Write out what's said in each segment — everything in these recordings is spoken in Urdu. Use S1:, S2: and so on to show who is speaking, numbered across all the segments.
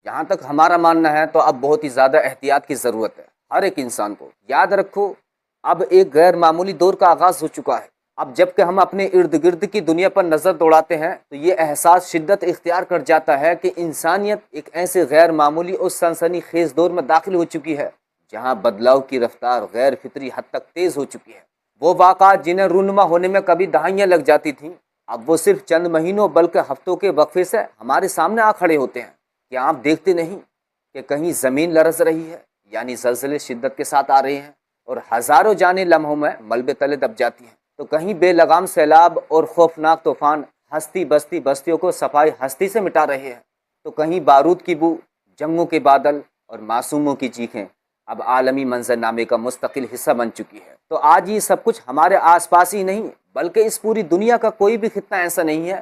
S1: جہاں تک ہمارا ماننا ہے تو اب بہت ہی زیادہ احتیاط کی ضرورت ہے ہر ایک انسان کو۔ یاد رکھو، اب ایک غیر معمولی دور کا آغاز ہو چکا ہے۔ اب جب کہ ہم اپنے ارد گرد کی دنیا پر نظر دوڑاتے ہیں تو یہ احساس شدت اختیار کر جاتا ہے کہ انسانیت ایک ایسے غیر معمولی اور سنسنی خیز دور میں داخل ہو چکی ہے جہاں بدلاؤ کی رفتار غیر فطری حد تک تیز ہو چکی ہے۔ وہ واقعات جنہیں رونما ہونے میں کبھی دہائیاں لگ جاتی تھیں، اب وہ صرف چند مہینوں بلکہ ہفتوں کے وقفے سے ہمارے سامنے آ کھڑے ہوتے ہیں۔ کیا آپ دیکھتے نہیں کہ کہیں زمین لرز رہی ہے، یعنی زلزلے شدت کے ساتھ آ رہے ہیں اور ہزاروں جانیں لمحوں میں ملبے تلے دب جاتی ہیں؟ تو کہیں بے لگام سیلاب اور خوفناک طوفان ہستی بستی بستیوں کو صفائی ہستی سے مٹا رہے ہیں۔ تو کہیں بارود کی بو، جنگوں کے بادل اور معصوموں کی چیخیں اب عالمی منظرنامے کا مستقل حصہ بن چکی ہے۔ تو آج یہ سب کچھ ہمارے آس پاس ہی نہیں بلکہ اس پوری دنیا کا کوئی بھی خطہ ایسا نہیں ہے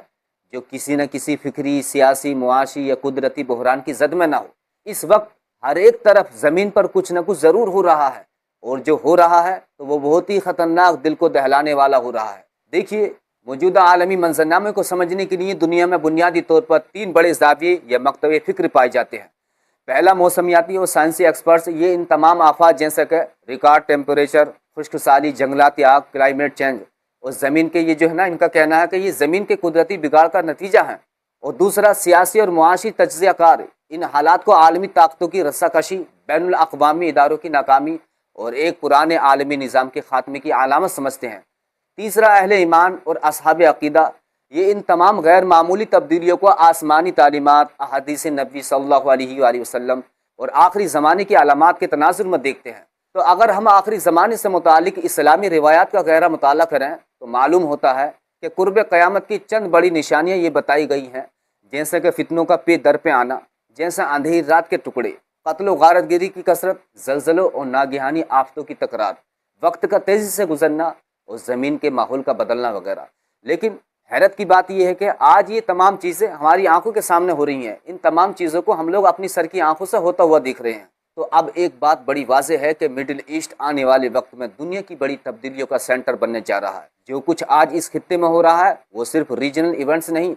S1: جو کسی نہ کسی فکری، سیاسی، معاشی یا قدرتی بحران کی زد میں نہ ہو۔ اس وقت ہر ایک طرف زمین پر کچھ نہ کچھ ضرور ہو رہا ہے، اور جو ہو رہا ہے تو وہ بہت ہی خطرناک، دل کو دہلانے والا ہو رہا ہے۔ دیکھیے، موجودہ عالمی منظرنامے کو سمجھنے کے لیے دنیا میں بنیادی طور پر 3 بڑے زاویے یا مکتب فکر پائے جاتے ہیں۔ پہلا، موسمیاتی اور سائنسی ایکسپرٹس یہ ان تمام آفات جیسے کہ ریکارڈ ٹیمپریچر، خشک سالی، جنگلاتی آگ، کلائمیٹ چینج اور زمین کے یہ جو ہے نا، ان کا کہنا ہے کہ یہ زمین کے قدرتی بگاڑ کا نتیجہ ہے۔ اور دوسرا، سیاسی اور معاشی تجزیہ کار ان حالات کو عالمی طاقتوں کی رساکشی، بین الاقوامی اداروں کی ناکامی اور ایک پرانے عالمی نظام کے خاتمے کی علامت سمجھتے ہیں۔ تیسرا، اہل ایمان اور اصحاب عقیدہ یہ ان تمام غیر معمولی تبدیلیوں کو آسمانی تعلیمات، احادیث نبی صلی اللہ علیہ وآلہ وسلم اور آخری زمانے کی علامات کے تناظر میں دیکھتے ہیں۔ تو اگر ہم آخری زمانے سے متعلق اسلامی روایات کا گہرا مطالعہ کریں تو معلوم ہوتا ہے کہ قرب قیامت کی چند بڑی نشانیاں یہ بتائی گئی ہیں، جیسے کہ فتنوں کا پے در پہ آنا، جیسے اندھیری رات کے ٹکڑے، قتل و غارت گیری کی کثرت، زلزلوں اور ناگہانی آفتوں کی تکرار، وقت کا تیزی سے گزرنا اور زمین کے ماحول کا بدلنا وغیرہ۔ لیکن حیرت کی بات یہ ہے کہ آج یہ تمام چیزیں ہماری آنکھوں کے سامنے ہو رہی ہیں۔ ان تمام چیزوں کو ہم لوگ اپنی سر کی آنکھوں سے ہوتا ہوا دیکھ رہے ہیں۔ تو اب ایک بات بڑی واضح ہے کہ مڈل ایسٹ آنے والے وقت میں دنیا کی بڑی تبدیلیوں کا سینٹر بننے جا رہا ہے۔ جو کچھ آج اس خطے میں ہو رہا ہے وہ صرف ریجنل ایونٹس نہیں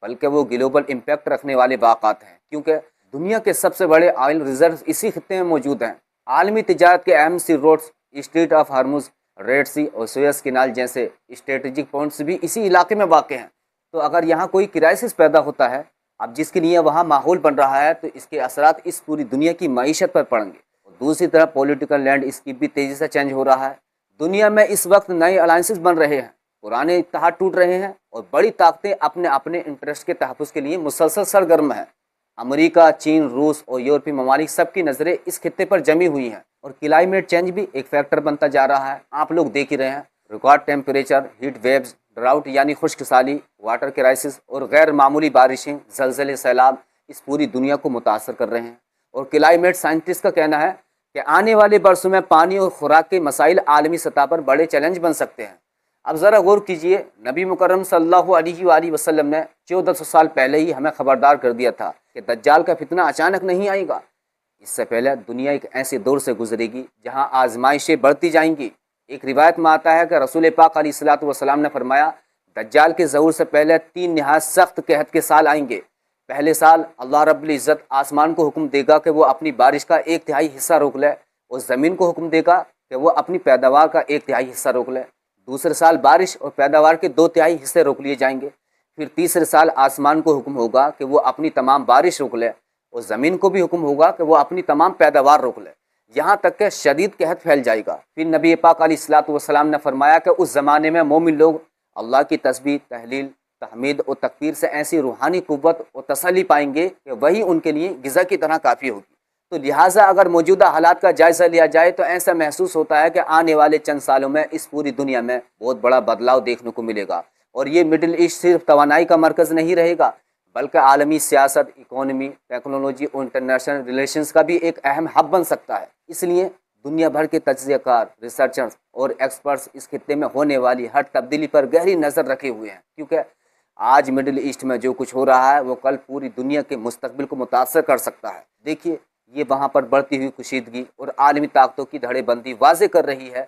S1: بلکہ وہ گلوبل امپیکٹ رکھنے والے واقعات ہیں، کیونکہ دنیا کے سب سے بڑے آئل ریزروز اسی خطے میں موجود ہیں۔ عالمی تجارت کے اہم سی roads, street of harms, red سی اور سویس کینال جیسے اسٹریٹجک پوائنٹس بھی اسی علاقے میں واقع ہیں۔ تو اگر یہاں کوئی کرائسس پیدا ہوتا ہے اب جس کے لیے وہاں ماحول بن رہا ہے تو اس کے اثرات اس پوری دنیا کی معیشت پر پڑیں گے۔ اور دوسری طرف پولیٹیکل لینڈ اسکیپ بھی تیزی سے چینج ہو رہا ہے۔ دنیا میں اس وقت نئے الائنسز بن رہے ہیں، پرانے اتحاد ٹوٹ رہے ہیں اور بڑی طاقتیں اپنے اپنے انٹرسٹ کے تحفظ کے لیے مسلسل سرگرم ہیں۔ امریکہ، چین، روس اور یورپی ممالک سب کی نظریں اس خطے پر جمی ہوئی ہیں، اور کلائمیٹ چینج بھی ایک فیکٹر بنتا جا رہا ہے۔ آپ لوگ دیکھ ہی رہے ہیں، record temperature, heat waves, drought یعنی خشک سالی، واٹر کرائسس اور غیر معمولی بارشیں، زلزلے، سیلاب اس پوری دنیا کو متاثر کر رہے ہیں۔ اور کلائمیٹ سائنٹسٹ کا کہنا ہے کہ آنے والے برسوں میں پانی اور خوراک کے مسائل عالمی سطح پر بڑے چیلنج بن سکتے ہیں۔ اب ذرا غور کیجئے، نبی مکرم صلی اللہ علیہ وآلہ وسلم نے 1400 سال پہلے ہی ہمیں خبردار کر دیا تھا کہ دجال کا فتنہ اچانک نہیں آئے گا۔ اس سے پہلے دنیا ایک ایسے دور سے گزرے گی جہاں آزمائشیں بڑھتی جائیں گی۔ ایک روایت میں آتا ہے کہ رسول پاک علیہ الصلوۃ والسلام نے فرمایا، دجال کے ظہور سے پہلے 3 نہایت سخت قحط کے سال آئیں گے۔ پہلے سال اللہ رب العزت آسمان کو حکم دے گا کہ وہ اپنی بارش کا 1/3 حصہ روک لے، اور زمین کو حکم دے گا کہ وہ اپنی پیداوار کا 1/3 حصہ روک لے۔ دوسرے سال بارش اور پیداوار کے 2/3 حصے روک لیے جائیں گے۔ پھر تیسرے سال آسمان کو حکم ہوگا کہ وہ اپنی تمام بارش روک لے، اور زمین کو بھی حکم ہوگا کہ وہ اپنی تمام پیداوار روک لے، یہاں تک کہ شدید قحط پھیل جائے گا۔ پھر نبی پاک علیہ الصلوۃ والسلام نے فرمایا کہ اس زمانے میں مومن لوگ اللہ کی تسبیح، تحلیل، تحمید اور تکبیر سے ایسی روحانی قوت اور تسلی پائیں گے کہ وہی ان کے لیے غذا کی طرح کافی ہوگی۔ تو لہٰذا اگر موجودہ حالات کا جائزہ لیا جائے تو ایسا محسوس ہوتا ہے کہ آنے والے چند سالوں میں اس پوری دنیا میں بہت بڑا بدلاؤ دیکھنے کو ملے گا، اور یہ مڈل ایسٹ صرف توانائی کا مرکز نہیں رہے گا بلکہ عالمی سیاست، اکانومی، ٹیکنالوجی اور انٹرنیشنل ریلیشنز کا بھی ایک اہم ہب بن سکتا ہے۔ اس لیے دنیا بھر کے تجزیہ کار، ریسرچرز اور ایکسپرٹس اس خطے میں ہونے والی ہر تبدیلی پر گہری نظر رکھے ہوئے ہیں، کیونکہ آج مڈل ایسٹ میں جو کچھ ہو رہا ہے وہ کل پوری دنیا کے مستقبل کو متاثر کر سکتا ہے۔ دیکھیے، یہ وہاں پر بڑھتی ہوئی کشیدگی اور عالمی طاقتوں کی دھڑے بندی واضح کر رہی ہے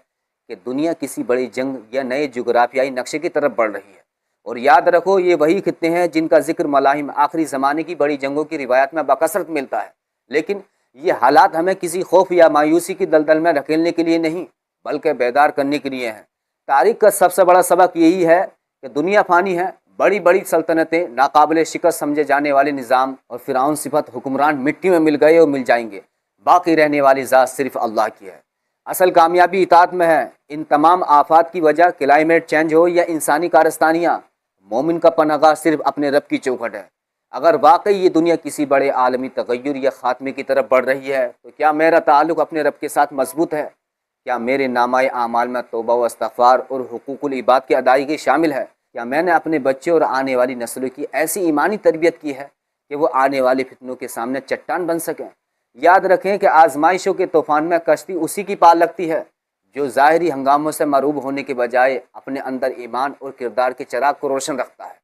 S1: کہ دنیا کسی بڑی جنگ یا نئے جغرافیائی نقشے کی طرف بڑھ رہی ہے، اور یاد رکھو یہ وہی خطے ہیں جن کا ذکر ملاحم آخری زمانے کی بڑی جنگوں کی روایات میں بکثرت ملتا ہے، لیکن یہ حالات ہمیں کسی خوف یا مایوسی کی دلدل میں دھکیلنے کے لیے نہیں بلکہ بیدار کرنے کے لیے ہیں۔ تاریخ کا سب سے بڑا سبق یہی ہے کہ دنیا فانی ہے، بڑی بڑی سلطنتیں، ناقابل شکست سمجھے جانے والے نظام اور فرعون صفت حکمران مٹی میں مل گئے اور مل جائیں گے، باقی رہنے والی ذات صرف اللہ کی ہے۔ اصل کامیابی اطاعت میں ہے۔ ان تمام آفات کی وجہ کلائمیٹ چینج ہو یا انسانی کارستانیاں، مومن کا پناہ گاہ صرف اپنے رب کی چوکھٹ ہے۔ اگر واقعی یہ دنیا کسی بڑے عالمی تغیر یا خاتمے کی طرف بڑھ رہی ہے تو کیا میرا تعلق اپنے رب کے ساتھ مضبوط ہے؟ کیا میرے نامہ اعمال میں توبہ و استغفار اور حقوق العباد کی ادائیگی شامل ہے؟ کیا میں نے اپنے بچے اور آنے والی نسلوں کی ایسی ایمانی تربیت کی ہے کہ وہ آنے والے فتنوں کے سامنے چٹان بن سکیں؟ یاد رکھیں کہ آزمائشوں کے طوفان میں کشتی اسی کی پال لگتی ہے جو ظاہری ہنگاموں سے مروب ہونے کے بجائے اپنے اندر ایمان اور کردار کے چراغ کو روشن رکھتا ہے۔